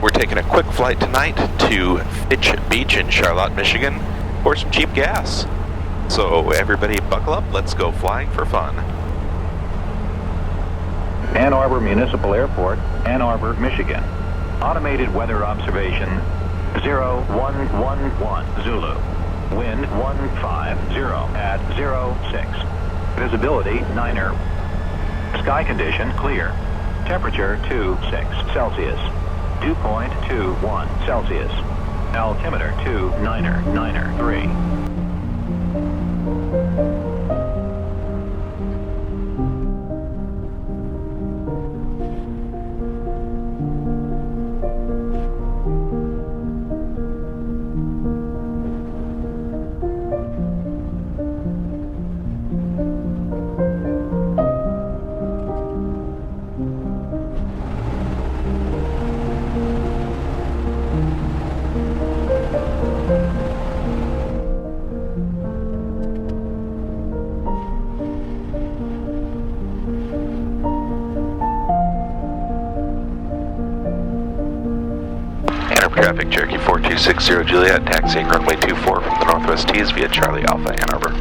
We're taking a quick flight tonight to Fitch Beach in Charlotte, Michigan for some cheap gas. So everybody buckle up, let's go flying for fun. Ann Arbor Municipal Airport, Ann Arbor, Michigan. Automated weather observation 0111 Zulu. Wind 150 at 06. Visibility 9er. Sky condition clear. Temperature 26 Celsius. Dew point 21 Celsius. Altimeter 29er 3. Traffic, Cherokee 4260 Juliet, taxiing runway 24 from the Northwest Tees via Charlie Alpha, Ann Arbor.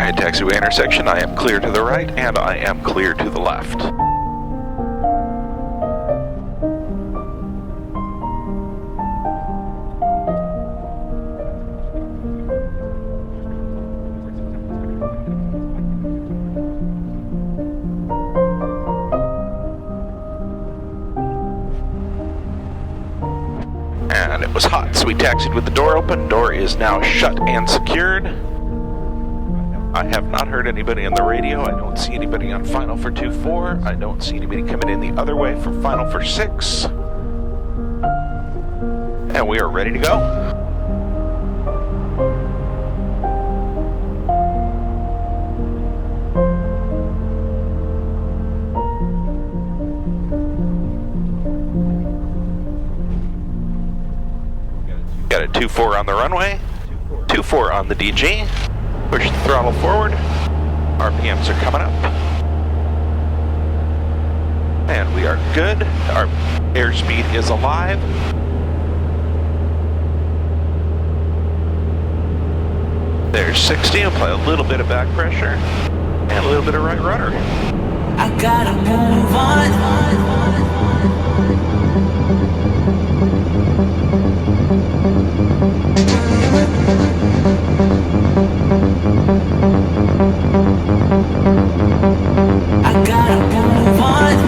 Alright, taxiway intersection, I am clear to the right and I am clear to the left. And it was hot, so we taxied with the door open. Door is now shut and secured. I have not heard anybody on the radio. I don't see anybody on final for 2-4. I don't see anybody coming in the other way from final for 6. And we are ready to go. Got a 2-4 on the runway, 2-4 on the DG. Push the throttle forward. RPMs are coming up. And we are good. Our airspeed is alive. There's 60. I'll play a little bit of back pressure and a little bit of right rudder. I gotta move on. I gotta move on.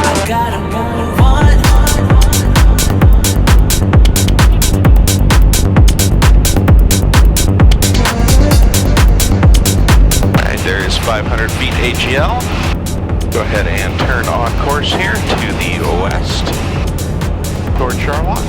I gotta move on. Alright, there is 500 feet AGL. Go ahead and turn on course here to the west toward Charlotte.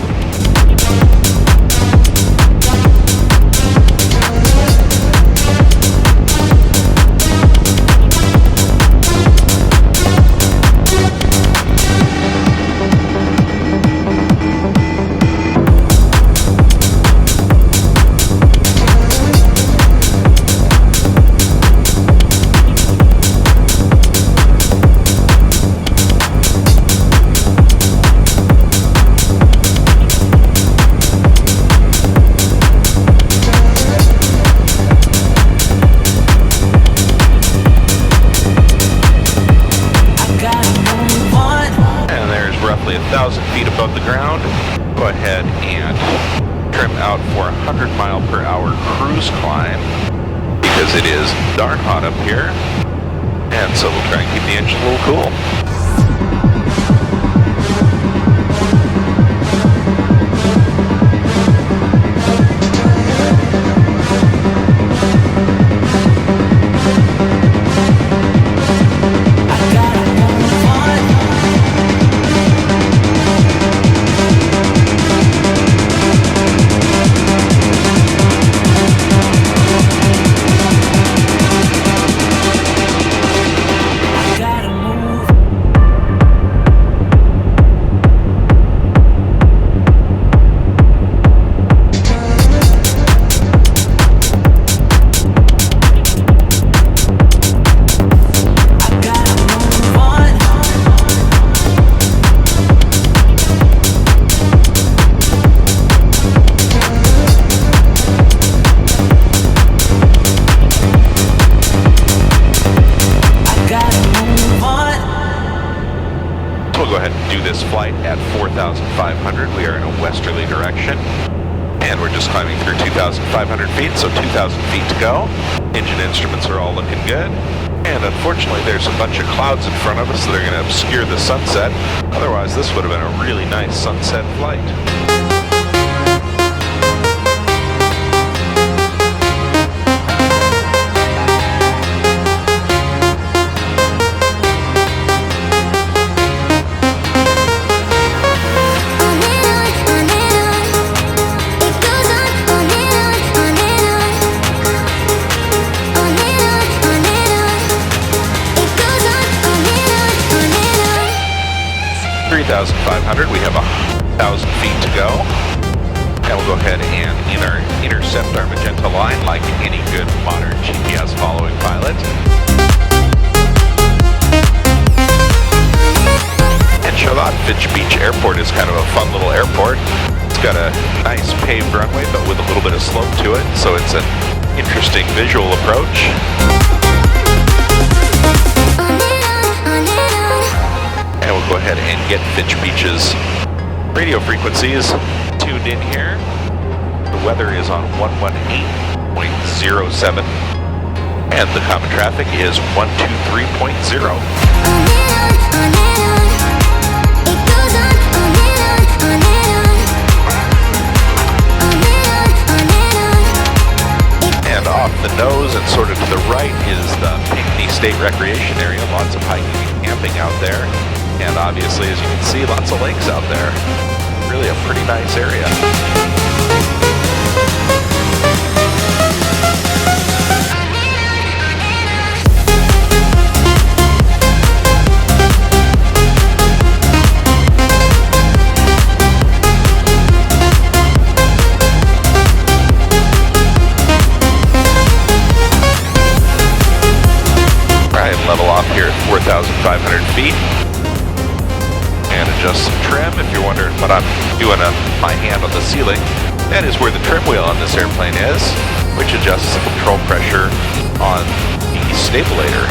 Roughly 1,000 feet above the ground. Go ahead and trim out for 100 mile per hour cruise climb because it is darn hot up here, and so we'll try and keep the engine a little cool. I gotta move go ahead and do this flight at 4,500. We are in a westerly direction. And we're just climbing through 2,500 feet, so 2,000 feet to go. Engine instruments are all looking good. And unfortunately, there's a bunch of clouds in front of us that are going to obscure the sunset. Otherwise, this would have been a really nice sunset flight. 3,500, we have 1,000 feet to go. And we'll go ahead and intercept our magenta line like any good modern GPS following pilot. And Charlotte Fitch Beach Airport is kind of a fun little airport. It's got a nice paved runway, but with a little bit of slope to it, so it's an interesting visual approach. And we'll go ahead and get Fitch Beach's radio frequencies tuned in here. The weather is on 118.07 and the common traffic is 123.0. And off the nose and sort of to the right is the Pinckney State Recreation Area. Lots of hiking and camping out there. And obviously, as you can see, lots of lakes out there. Really a pretty nice area. Try and level off here at 4,500 feet. And adjust some trim. If you're wondering what I'm doing on my hand on the ceiling, that is where the trim wheel on this airplane is, which adjusts the control pressure on the stabilizer.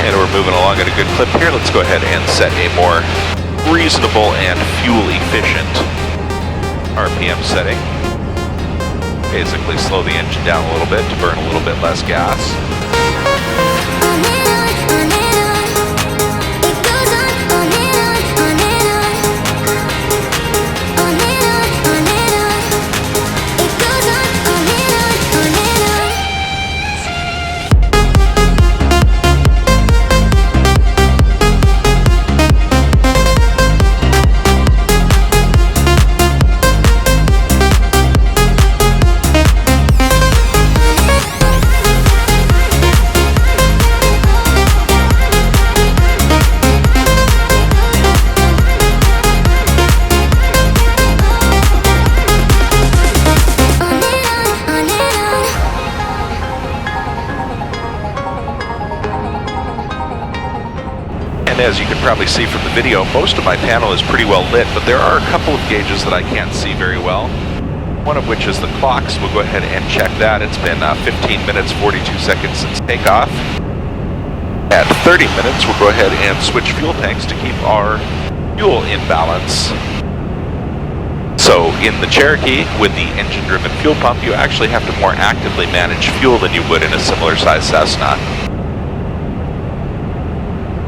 And we're moving along at a good clip here. Let's go ahead and set a more reasonable and fuel efficient RPM setting. Basically slow the engine down a little bit to burn a little bit less gas. As you can probably see from the video, most of my panel is pretty well lit, but there are a couple of gauges that I can't see very well. One of which is the clocks. We'll go ahead and check that. It's been 15 minutes, 42 seconds since takeoff. At 30 minutes, we'll go ahead and switch fuel tanks to keep our fuel in balance. So in the Cherokee, with the engine-driven fuel pump, you actually have to more actively manage fuel than you would in a similar size Cessna.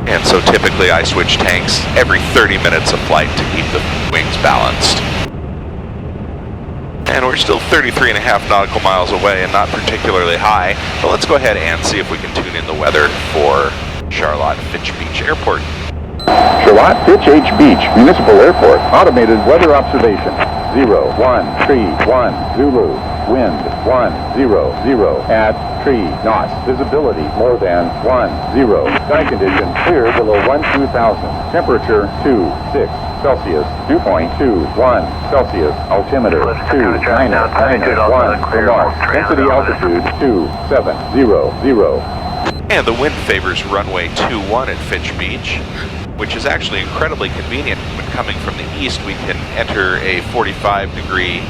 And so typically I switch tanks every 30 minutes of flight to keep the wings balanced. And we're still 33.5 nautical miles away and not particularly high, but let's go ahead and see if we can tune in the weather for Charlotte Fitch Beach Airport. Charlotte Fitch H. Beach Municipal Airport. Automated weather observation. 013 Zulu. Wind 100 at 3 knots. Visibility more than 10. Sky condition clear below 12,000. Temperature 26 Celsius. 2.21 Celsius. Altimeter 2-1. Density altitude 2700. And the wind favors runway 21 at Fitch Beach, which is actually incredibly convenient. When coming from the east, we can enter a 45-degree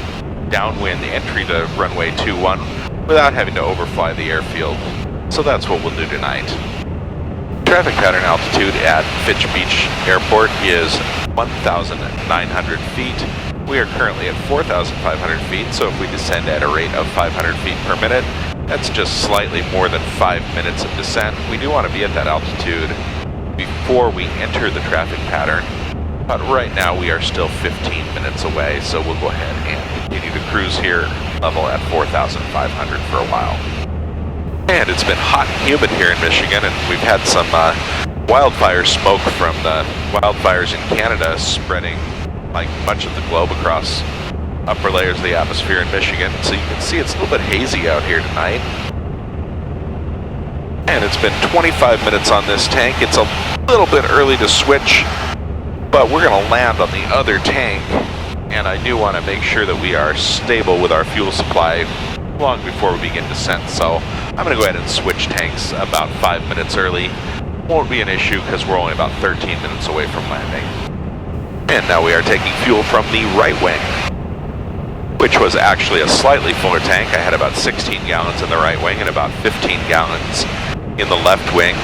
downwind entry to runway 21 without having to overfly the airfield. So that's what we'll do tonight. Traffic pattern altitude at Fitch Beach Airport is 1,900 feet. We are currently at 4,500 feet, so if we descend at a rate of 500 feet per minute, that's just slightly more than 5 minutes of descent. We do want to be at that altitude before we enter the traffic pattern, but right now we are still 15 minutes away, so we'll go ahead and continue to cruise here, level at 4,500 for a while. And it's been hot and humid here in Michigan, and we've had some wildfire smoke from the wildfires in Canada spreading like much of the globe across upper layers of the atmosphere in Michigan. So you can see it's a little bit hazy out here tonight. And it's been 25 minutes on this tank. It's a little bit early to switch, but we're going to land on the other tank, and I do want to make sure that we are stable with our fuel supply long before we begin descent. So I'm going to go ahead and switch tanks about 5 minutes early. Won't be an issue because we're only about 13 minutes away from landing. And now we are taking fuel from the right wing, which was actually a slightly fuller tank. I had about 16 gallons in the right wing and about 15 gallons in the left wing.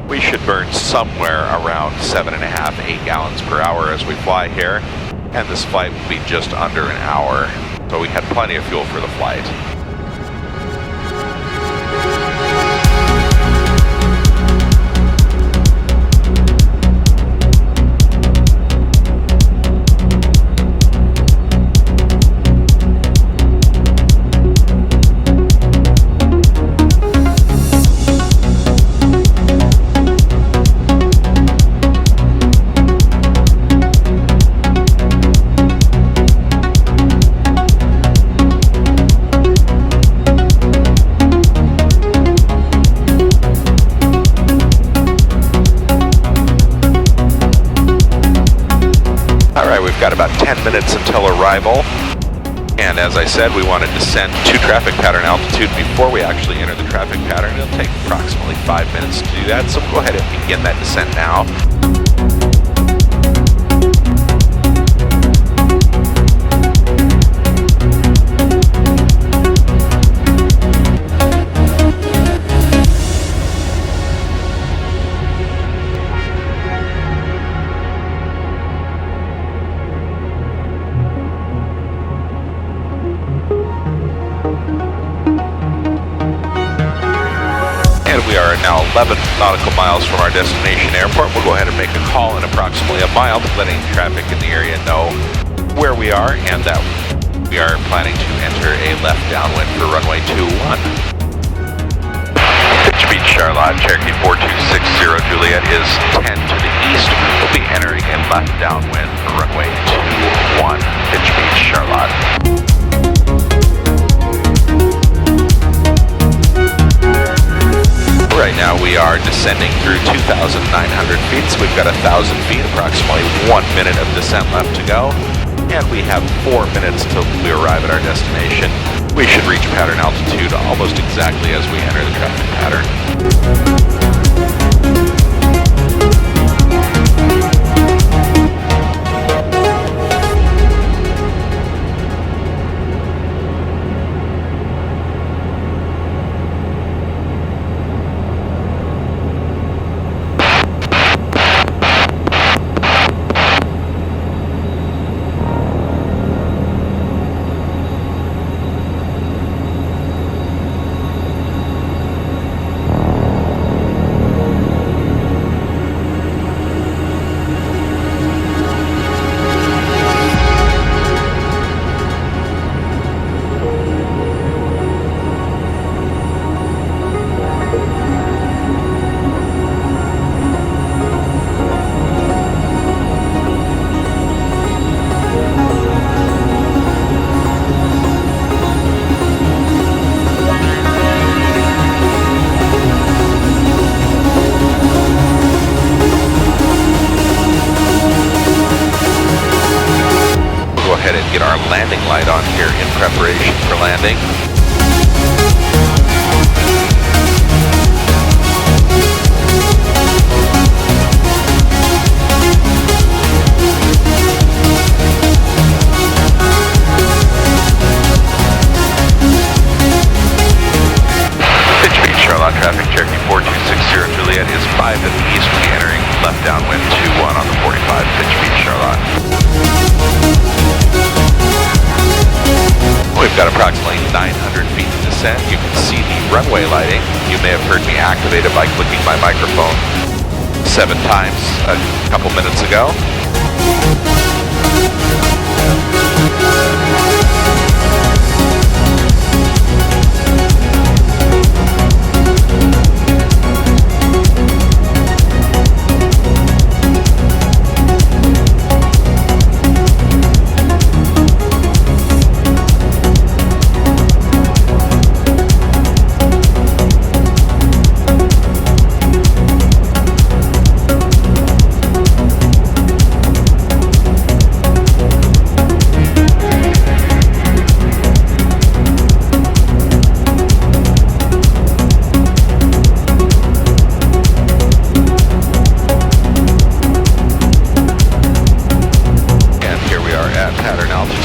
We should burn somewhere around 7.5, 8 gallons per hour as we fly here, and this flight will be just under an hour. So we had plenty of fuel for the flight. Got about 10 minutes until arrival, and as I said, we want to descend to traffic pattern altitude before we actually enter the traffic pattern. It'll take approximately 5 minutes to do that, so we'll go ahead and begin that descent now. We are now 11 nautical miles from our destination airport. We'll go ahead and make a call in approximately a mile, letting traffic in the area know where we are and that we are planning to enter a left downwind for runway 21. Fitch Beach, Charlotte, Cherokee 4260 Juliet is 10 to the east. We'll be entering a left downwind for runway 21, Fitch Beach, Charlotte. Right now we are descending through 2,900 feet, so we've got 1,000 feet, approximately 1 minute of descent left to go, and we have 4 minutes till we arrive at our destination. We should reach pattern altitude almost exactly as we enter the traffic pattern. Get our landing light on here in preparation for landing. got approximately 900 feet to descend. You can see the runway lighting. You may have heard me activate it by clicking my microphone 7 times a couple minutes ago.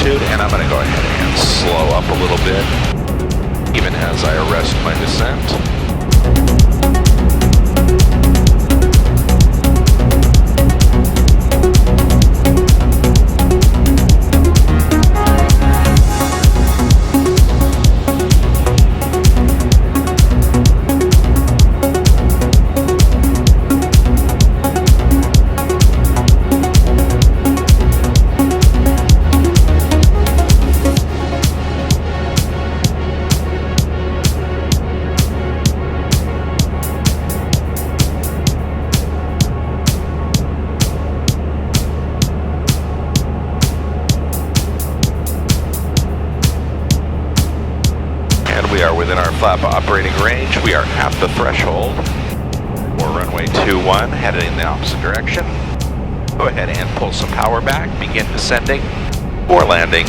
And I'm going to go ahead and slow up a little bit, even as I arrest my descent. We are within our flap operating range. We are at the threshold for runway 21, headed in the opposite direction. Go ahead and pull some power back, begin descending or landing,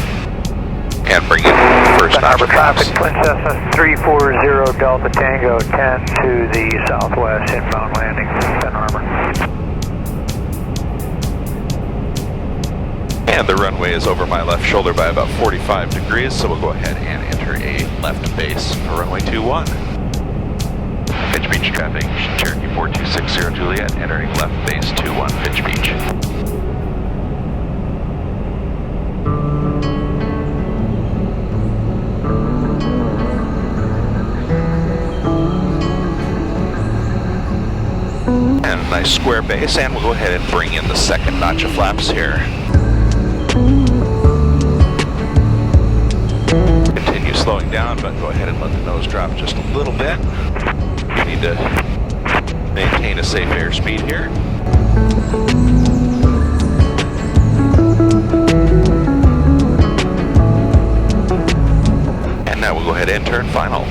and bring in first notch of traffic, Twin Cessna 340 Delta Tango 10 to the southwest, inbound landing, Ann Arbor. And the runway is over my left shoulder by about 45 degrees, so we'll go ahead and enter a left base for runway 21. Pitch Beach traffic, Cherokee 4260 Juliet, entering left base 21, Pitch Beach. And a nice square base, and we'll go ahead and bring in the second notch of flaps here. Continue slowing down, but go ahead and let the nose drop just a little bit. You need to maintain a safe airspeed here. And now we'll go ahead and turn final.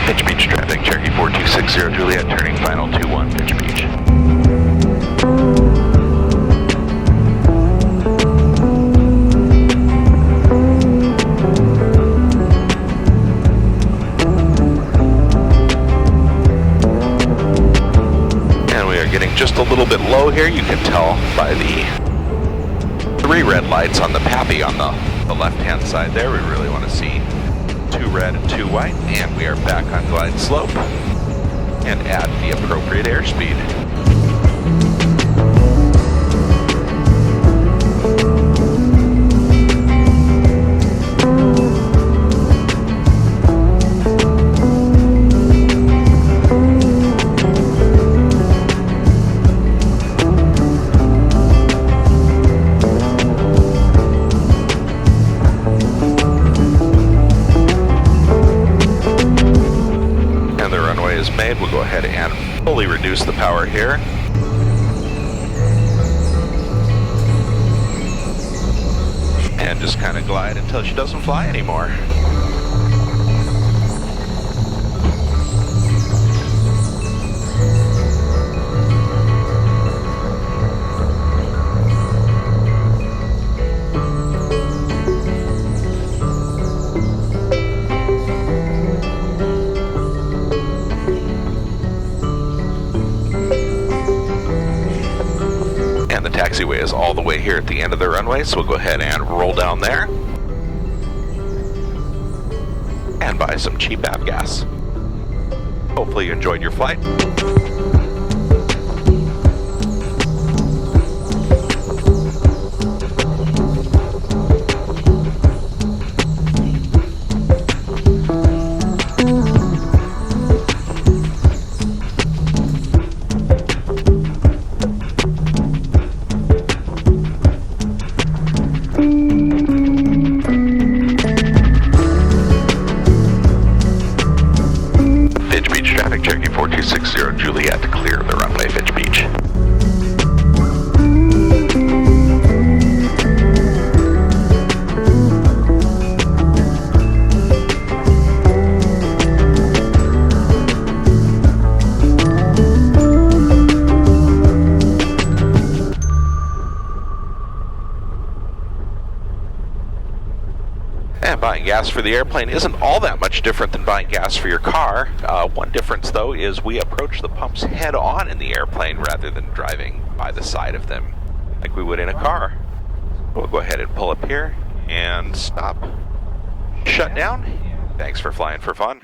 Pitch Beach traffic, Cherokee 4260 Juliet, turning final 21, Pitch Beach. Just a little bit low here. You can tell by the 3 red lights on the PAPI on the left-hand side there. We really want to see 2 red and 2 white. And we are back on glide slope and at the appropriate airspeed. We'll go ahead and fully reduce the power here. And just kind of glide until she doesn't fly anymore. Taxiway is all the way here at the end of the runway, so we'll go ahead and roll down there and buy some cheap avgas. Hopefully you enjoyed your flight. And buying gas for the airplane isn't all that much different than buying gas for your car. One difference, though, is we approach the pumps head on in the airplane rather than driving by the side of them like we would in a car. We'll go ahead and pull up here and stop. Shut down. Thanks for flying for fun.